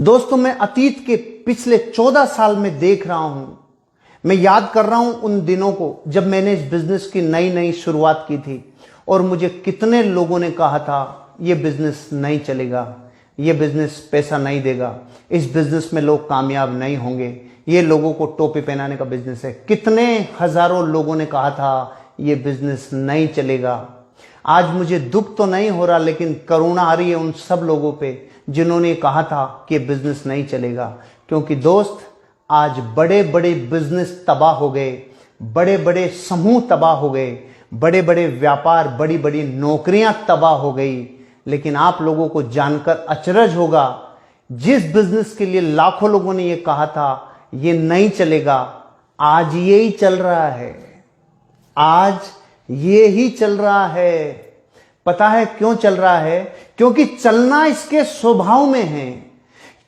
दोस्तों, मैं अतीत के पिछले 14 साल में देख रहा हूं, मैं याद कर रहा हूं उन दिनों को जब मैंने इस बिजनेस की नई नई शुरुआत की थी और मुझे कितने लोगों ने कहा था यह बिजनेस नहीं चलेगा, यह बिजनेस पैसा नहीं देगा, इस बिजनेस में लोग कामयाब नहीं होंगे, ये लोगों को टोपी पहनाने का बिजनेस है। कितने हजारों लोगों ने कहा था यह बिजनेस नहीं चलेगा। आज मुझे दुख तो नहीं हो रहा, लेकिन करुणा आ रही है उन सब लोगों पे जिन्होंने कहा था कि बिजनेस नहीं चलेगा। क्योंकि दोस्त, आज बड़े बड़े बिजनेस तबाह हो गए, बड़े बड़े समूह तबाह हो गए, बड़े बड़े व्यापार, बड़ी बड़ी नौकरियां तबाह हो गई। लेकिन आप लोगों को जानकर अचरज होगा, जिस बिजनेस के लिए लाखों लोगों ने यह कहा था ये नहीं चलेगा, आज यही चल रहा है। आज ये ही चल रहा है। पता है क्यों चल रहा है? क्योंकि चलना इसके स्वभाव में है।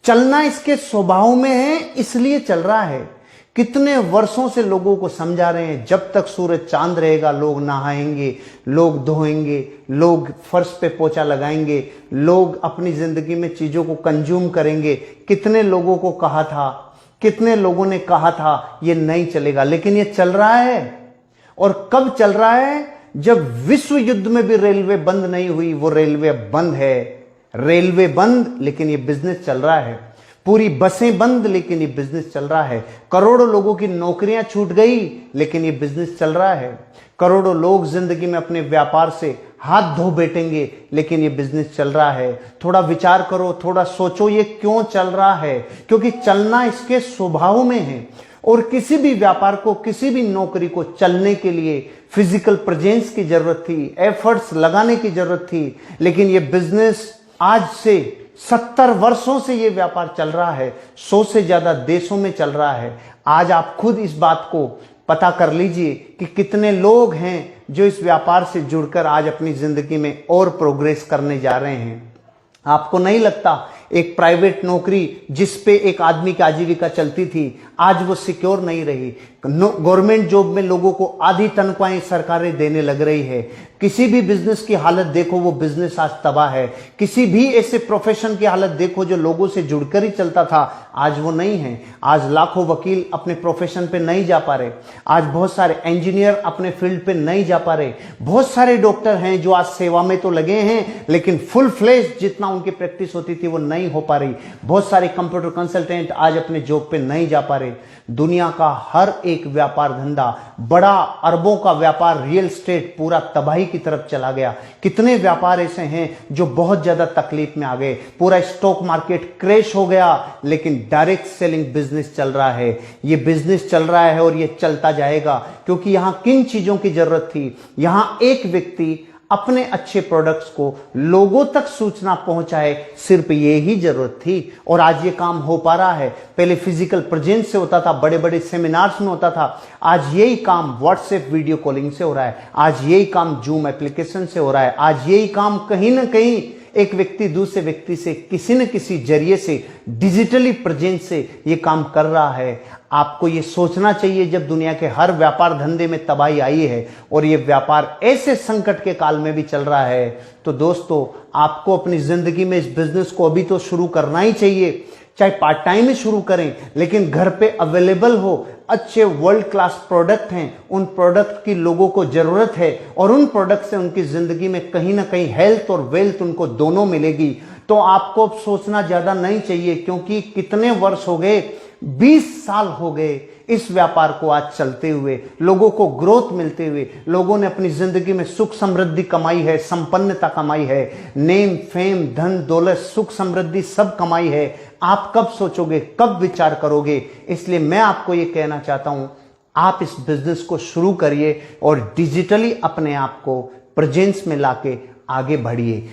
चलना इसके स्वभाव में है, इसलिए चल रहा है। कितने वर्षों से लोगों को समझा रहे हैं, जब तक सूरज चांद रहेगा लोग नहाएंगे, लोग धोएंगे, लोग फर्श पे पोछा लगाएंगे, लोग अपनी जिंदगी में चीजों को कंज्यूम करेंगे। कितने लोगों को कहा था, कितने लोगों ने कहा था ये नहीं चलेगा, लेकिन ये चल रहा है। और कब चल रहा है? जब विश्व युद्ध में भी रेलवे बंद नहीं हुई, वो रेलवे अब बंद है। रेलवे बंद, लेकिन ये बिजनेस चल रहा है। पूरी बसें बंद, लेकिन ये बिजनेस चल रहा है। करोड़ों लोगों की नौकरियां छूट गई, लेकिन ये बिजनेस चल रहा है। करोड़ों लोग जिंदगी में अपने व्यापार से हाथ धो बैठेंगे, लेकिन ये बिजनेस चल रहा है। थोड़ा विचार करो, थोड़ा सोचो, ये क्यों चल रहा है? क्योंकि चलना इसके स्वभाव में है। और किसी भी व्यापार को, किसी भी नौकरी को चलने के लिए फिजिकल प्रेजेंस की जरूरत थी, एफर्ट्स लगाने की जरूरत थी। लेकिन ये बिजनेस आज से 70 वर्षों से ये व्यापार चल रहा है, 100 से ज्यादा देशों में चल रहा है। आज आप खुद इस बात को पता कर लीजिए कि कितने लोग हैं जो इस व्यापार से जुड़कर आज अपनी जिंदगी में और प्रोग्रेस करने जा रहे हैं। आपको नहीं लगता एक प्राइवेट नौकरी जिस पे एक आदमी की आजीविका चलती थी, आज वो सिक्योर नहीं रही। गवर्नमेंट जॉब में लोगों को आधी तनख्वाहें सरकारें देने लग रही है। किसी भी बिजनेस की हालत देखो, वो बिजनेस आज तबाह है। किसी भी ऐसे प्रोफेशन की हालत देखो जो लोगों से जुड़कर ही चलता था, आज वो नहीं है। आज लाखों वकील अपने प्रोफेशन पे नहीं जा पा रहे। आज बहुत सारे इंजीनियर अपने फील्ड पे नहीं जा पा रहे। बहुत सारे डॉक्टर हैं जो आज सेवा में तो लगे हैं, लेकिन फुल फ्लेज जितना उनकी प्रैक्टिस होती थी वो नहीं हो पा रही। बहुत सारे कंप्यूटर कंसल्टेंट आज अपने जॉब पे नहीं जा पा रहे। दुनिया का हर एक व्यापार धंधा, बड़ा अरबों का व्यापार, रियल एस्टेट, पूरा तबाही की तरफ चला गया। कितने व्यापार ऐसे हैं जो बहुत ज्यादा तकलीफ में आ गए। पूरा स्टॉक मार्केट क्रैश हो गया, लेकिन डायरेक्ट सेलिंग बिजनेस चल रहा है। ये बिजनेस चल रहा है और ये चलता जाएगा। क्योंकि यहां किन चीजों की जरूरत थी? यहां एक व्यक्ति अपने अच्छे प्रोडक्ट्स को लोगों तक सूचना पहुंचाए, सिर्फ ये ही जरूरत थी। और आज ये काम हो पा रहा है। पहले फिजिकल प्रेजेंस से होता था, बड़े बड़े सेमिनार्स में होता था। आज यही काम व्हाट्सएप वीडियो कॉलिंग से हो रहा है। आज यही काम जूम एप्लीकेशन से हो रहा है। आज यही काम कहीं ना कहीं एक व्यक्ति दूसरे व्यक्ति से किसी न किसी जरिए से, डिजिटली प्रेजेंस से ये काम कर रहा है। आपको ये सोचना चाहिए, जब दुनिया के हर व्यापार धंधे में तबाही आई है और ये व्यापार ऐसे संकट के काल में भी चल रहा है, तो दोस्तों आपको अपनी जिंदगी में इस बिजनेस को अभी तो शुरू करना ही चाहिए। चाहे पार्ट टाइम ही शुरू करें, लेकिन घर पे अवेलेबल हो। अच्छे वर्ल्ड क्लास प्रोडक्ट हैं, उन प्रोडक्ट की लोगों को जरूरत है और उन प्रोडक्ट से उनकी जिंदगी में कहीं ना कहीं हेल्थ और वेल्थ उनको दोनों मिलेगी। तो आपको अब सोचना ज्यादा नहीं चाहिए, क्योंकि कितने वर्ष हो गए, 20 साल हो गए इस व्यापार को आज चलते हुए, लोगों को ग्रोथ मिलते हुए। लोगों ने अपनी जिंदगी में सुख समृद्धि कमाई है, संपन्नता कमाई है, नेम फेम, धन दौलत, सुख समृद्धि सब कमाई है। आप कब सोचोगे, कब विचार करोगे? इसलिए मैं आपको ये कहना चाहता हूं, आप इस बिजनेस को शुरू करिए और डिजिटली अपने आप को प्रेजेंस में लाके आगे बढ़िए।